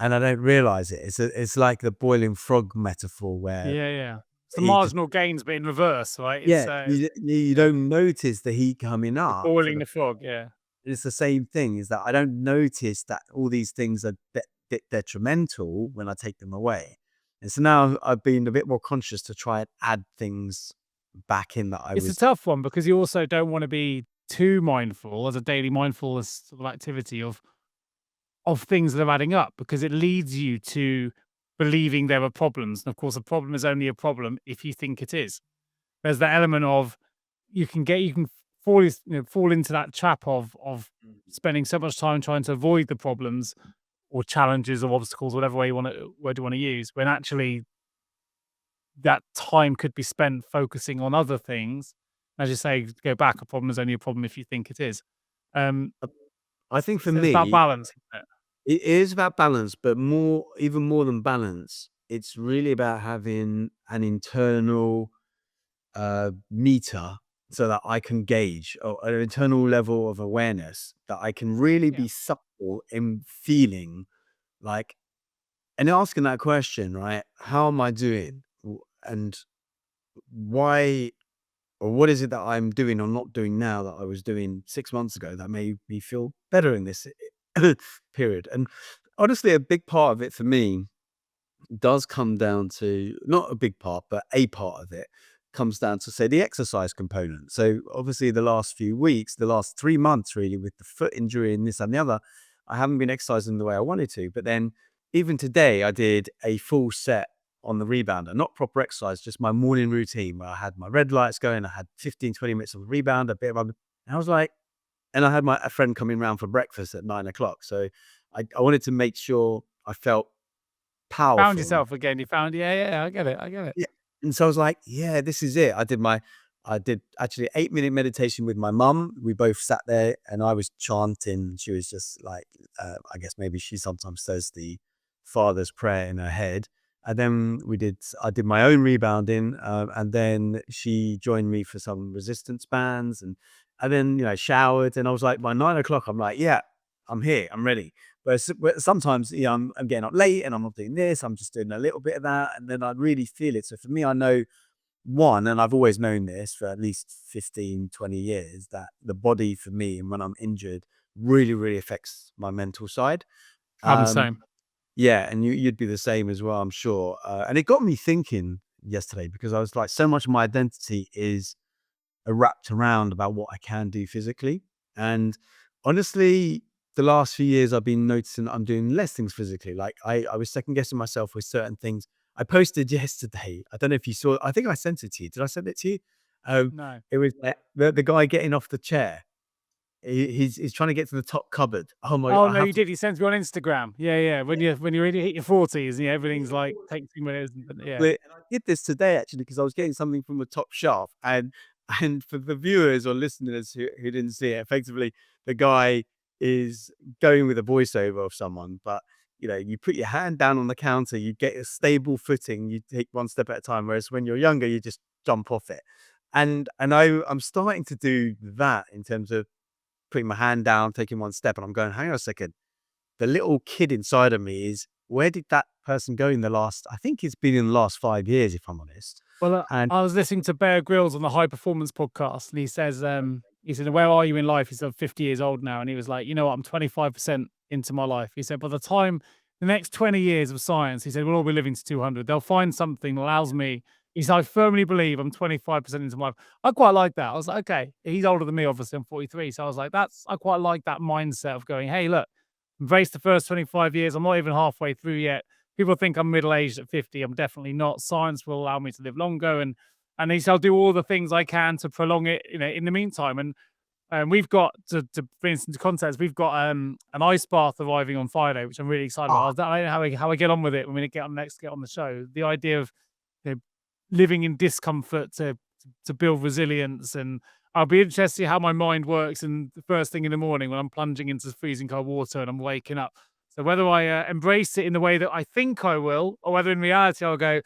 and I don't realize it. It's like the boiling frog metaphor where Yeah, yeah. It's the you just, marginal gains but in reverse, right? yeah, It's you yeah, don't notice the heat coming you're up for boiling the, the frog, yeah. it's the same thing, is that I don't notice that all these things are detrimental when I take them away. And so now I've been a bit more conscious to try and add things back in that I It's a was. tough one because you also don't wanna be too mindful as a daily mindfulness sort of activity of things that are adding up, because it leads you to believing there are problems, and of course, a problem is only a problem if you think it is. There's that element of you can fall into that trap of spending so much time trying to avoid the problems or challenges or obstacles, whatever way you wanna word you wanna use, when actually that time could be spent focusing on other things. As you say, to go back, a problem is only a problem if you think it is. Um, I think for so it's about me, balance, isn't it? it is about balance, but even more than balance, it's really about having an internal meter so that I can gauge, or an internal level of awareness that I can really Yeah. be supple in feeling like, and asking that question, right? How am I doing? And why, or what is it that I'm doing or not doing now that I was doing 6 months ago that made me feel better in this period? And honestly, a big part of it for me does come down to, not a big part, but a part of it comes down to, say, the exercise component. So obviously the last few weeks, the last 3 months really, with the foot injury and this and the other, I haven't been exercising the way I wanted to. But then even today, I did a full set on the rebounder, not proper exercise, just my morning routine where I had my red lights going. I had 15, 20 minutes of rebound, a bit of, and I was like, and I had a friend coming round for breakfast at 9 o'clock. So I wanted to make sure I felt Found powerful. yourself again. You found yeah, I get it, I get it. Yeah, and so I was like, "Yeah, this is it." I did actually 8-minute meditation with my mum. We both sat there and I was chanting. She was just like, I guess maybe she sometimes says the Father's Prayer in her head. And then I did my own rebounding, and then she joined me for some resistance bands, and then, showered, and I was like, by 9 o'clock, I'm like, "Yeah, I'm here, I'm ready." But sometimes, I'm getting up late and I'm not doing this. I'm just doing a little bit of that, and then I really feel it. So for me, I know, one, and I've always known this for at least 15, 20 years, that the body for me, and when I'm injured, really, really affects my mental side. I'm the Um, same. yeah, and you'd be the same as well, I'm sure. And it got me thinking yesterday, because I was like, so much of my identity is wrapped around about what I can do physically. And honestly, the last few years, I've been noticing I'm doing less things physically. Like I was second guessing myself with certain things. I posted yesterday. I don't know if you saw. I think I sent it to you. Did I send it to you? No. It was the guy getting off the chair. He's trying to get to the top cupboard. Oh my! Oh, I no, have you to. did. You sent me on Instagram. Yeah, yeah. When you really hit your 40s and everything's like, take 2 minutes and yeah. And I did this today actually because I was getting something from the top shelf, and for the viewers or listeners who didn't see it, effectively the guy is going with a voiceover of someone, but you put your hand down on the counter, you get a stable footing, you take one step at a time. Whereas when you're younger, you just jump off it, and I'm starting to do that in terms of putting my hand down, taking one step, and I'm going, hang on a second, the little kid inside of me is, where did that person go in the last, I think it's been in the last 5 years, if I'm honest. Well, And I was listening to Bear Grylls on the High Performance podcast, and he said, "Where are you in life?" He's 50 years old now, and he was like, "You know what? I'm 25% into my life." He said, "By the time the next 20 years of science," he said, "we'll all be living to 200. They'll find something that allows me." He said, "I firmly believe I'm 25% into my life." I quite like that. I was like, "Okay." He's older than me, obviously. I'm 43, so I was like, I quite like that mindset of going, "Hey, look, embrace the first 25 years. I'm not even halfway through yet. People think I'm middle aged at 50. I'm definitely not. Science will allow me to live longer, and he said I'll do all the things I can to prolong it, in the meantime." And we've got to bring this into context. We've got an ice bath arriving on Friday, which I'm really excited about. ah, I don't know how I get on with it when we get on the show. The idea of you know, living in discomfort to build resilience, and I'll be interested to see how my mind works in the first thing in the morning when I'm plunging into freezing cold water and I'm waking up. So whether I embrace it in the way that I think I will, or whether in reality I'll go,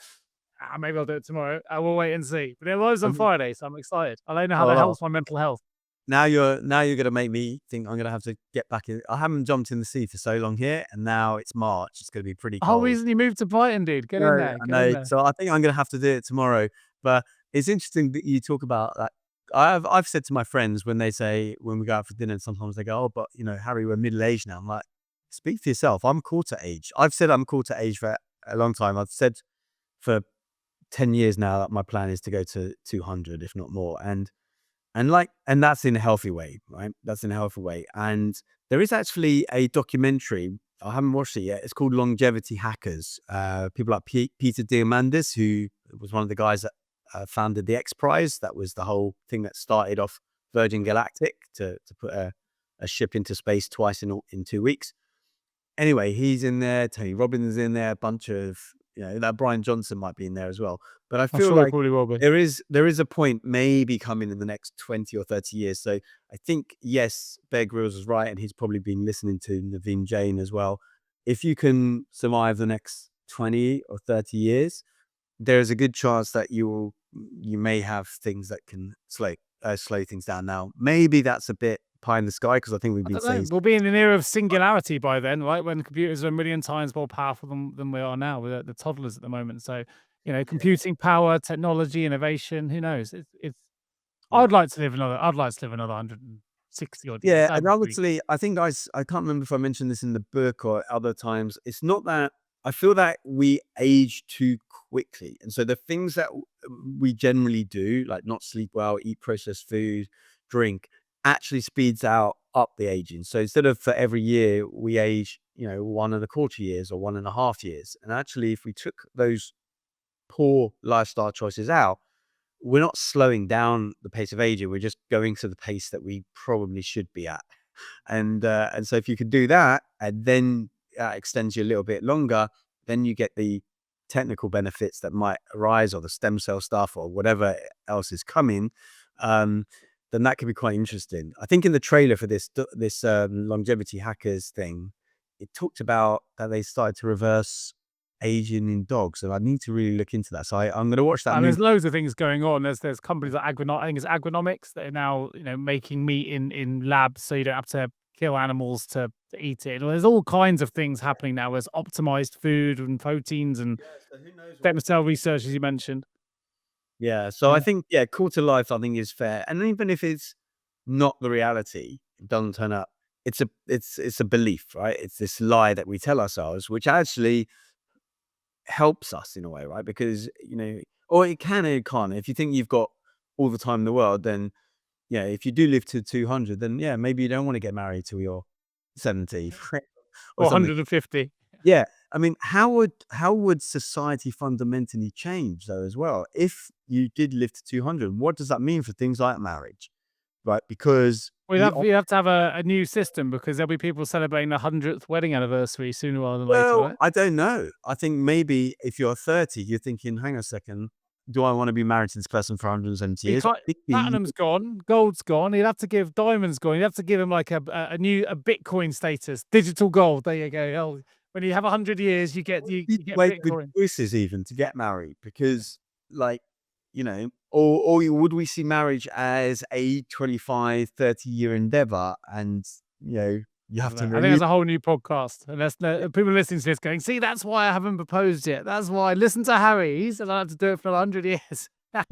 maybe I'll do it tomorrow. I will wait and see. But it was I on mean, Friday, so I'm excited. I don't know how that oh, helps my mental health. now you're gonna make me think I'm gonna have to get back in. I haven't jumped in the sea for so long here, and now it's March. It's gonna be pretty The whole cold. reason you moved to Brighton, dude. Get No, in there. I Get in know. there. So I think I'm gonna have to do it tomorrow. But it's interesting that you talk about that. I've said to my friends when they say when we go out for dinner, sometimes they go, "Oh, but Harry, we're middle aged now." I'm like, "Speak for yourself. I'm quarter age." I've said I'm quarter age for a long time. I've said for 10 years now that my plan is to go to 200, if not more, and that's in a healthy way, right? That's in a healthy way. And there is actually a documentary. I haven't watched it yet. It's called Longevity Hackers. People like Peter Diamandis, who was one of the guys that founded the X Prize. That was the whole thing that started off Virgin Galactic to put a ship into space twice in 2 weeks. Anyway, he's in there. Tony Robbins is in there. A bunch of that Brian Johnson might be in there as well. But I I'm feel sure it like probably will be. there is a point maybe coming in the next 20 or 30 years. So I think, yes, Bear Grylls is right, and he's probably been listening to Naveen Jain as well. If you can survive the next 20 or 30 years, there's a good chance that you may have things that can slow things down. Now, maybe that's a bit pie in the sky because I think we've I been don't know. saying, We'll be in an era of singularity by then, right? When computers are a million times more powerful than we are now with the toddlers at the moment. So, computing power, technology, innovation. Who knows? It's. yeah. I'd like to live another 160 odd years. Yeah, That'd and be sweet. honestly, I think I can't remember if I mentioned this in the book or other times. It's not that I feel that we age too quickly, and so the things that we generally do, like not sleep well, eat processed food, drink, actually speeds up the aging. So instead of for every year we age, 1.25 years or 1.5 years, and actually, if we took those poor lifestyle choices out, we're not slowing down the pace of aging. We're just going to the pace that we probably should be at. And so if you could do that, and then extends you a little bit longer, then you get the technical benefits that might arise, or the stem cell stuff, or whatever else is coming. Um, then that could be quite interesting. I think in the trailer for this longevity hackers thing, it talked about that they started to reverse aging in dogs, and I need to really look into that. So I'm going to watch that And movie. there's loads of things going on. There's companies like I think it's Agronomics that are now making meat in labs, so you don't have to kill animals to eat it. There's all kinds of things happening now. There's optimized food and proteins and Yeah, so who knows what stem cell research, as you mentioned. Yeah, so I Yeah. think, yeah, quarter life, I think, is fair, and even if it's not the reality, it doesn't turn up, it's a belief, right? It's this lie that we tell ourselves, which actually helps us in a way, right? Because, or it can and it can't. If you think you've got all the time in the world, then, yeah, if you do live to 200, then, yeah, maybe you don't wanna get married till you're 70 or Or something. 150. Yeah. I mean, how would society fundamentally change though as well? If you did live to 200, what does that mean for things like marriage? Right? Because We'd the have you have to have a new system because there'll be people celebrating the 100th wedding anniversary sooner rather than later, well, right? I don't know. I think maybe if you're 30, you're thinking, hang on a second, do I want to be married to this person for 170 You years? can't. Platinum's gone, gold's gone. You'd have to give diamonds gone. You'd have to give him like a new Bitcoin status, digital gold. There you go. Oh, when you have 100 years, you get you, You'd you get make good Bitcoin. choices even to get married because, like, or would we see marriage as a 25, 30-year endeavor, and you I have don't to know. I think renew. that's a whole new podcast. And that's no, people listening to this going, see, that's why I haven't proposed yet. That's why. Listen to Harry. He said I have to do it for 100 years. God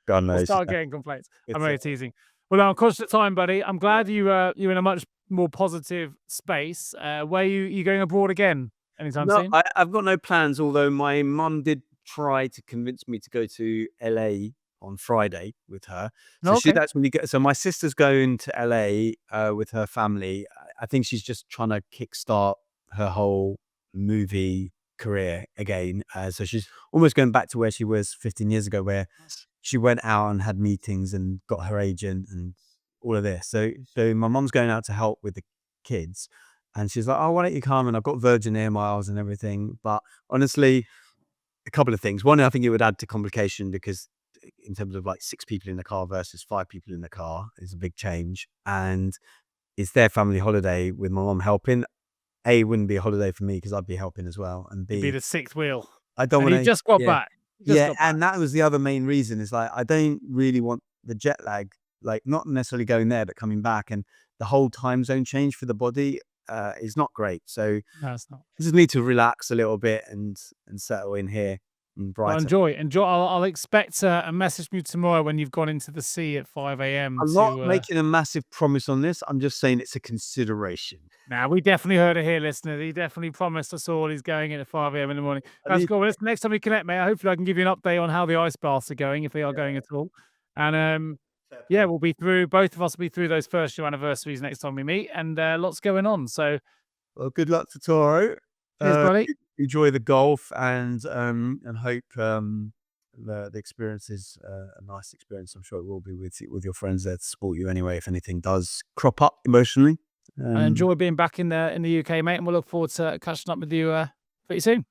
We'll knows. start Yeah. getting complaints. I'm It's only teasing. Well, now, I'm conscious of time, buddy. I'm glad you're in a much more positive space. Where you going abroad again anytime No, soon? I've got no plans, although my mum did try to convince me to go to LA on Friday with her. So No, she's okay. actually so my sister's going to LA with her family. I think she's just trying to kickstart her whole movie career again. So she's almost going back to where she was 15 years ago, where she went out and had meetings and got her agent and all of this. So my mum's going out to help with the kids. And she's like, "Oh, why don't you come? And I've got Virgin Air miles and everything." But honestly, a couple of things. One, I think it would add to complication because in terms of like 6 people in the car versus 5 people in the car is a big change. And it's their family holiday with my mom helping. A, it wouldn't be a holiday for me because I'd be helping as well. And It'd be B, the sixth wheel. I don't And want you to, just got yeah. back. You just Yeah, got back. and that was the other main reason is like I don't really want the jet lag, like not necessarily going there, but coming back, and the whole time zone change for the body is not great. So No, it's not. I just need to relax a little bit and settle in here in Well, Brighton. enjoy. I'll expect a message from you tomorrow when you've gone into the sea at 5 a.m. I'm not making a massive promise on this. I'm just saying it's a consideration. Now, we definitely heard it here, listeners. He definitely promised us all he's going in at 5 a.m. in the morning. That's cool. Well, next time we connect, mate, hopefully I can give you an update on how the ice baths are going, if they are going at all. And yeah, we'll be through, both of us will be through those first year anniversaries next time we meet, and lots going on. So, well, good luck to tomorrow. cheers, buddy. Enjoy the golf and hope the experience is a nice experience. I'm sure it will be with your friends there to support you anyway if anything does crop up emotionally. And enjoy being back in the UK, mate. And we'll look forward to catching up with you pretty soon.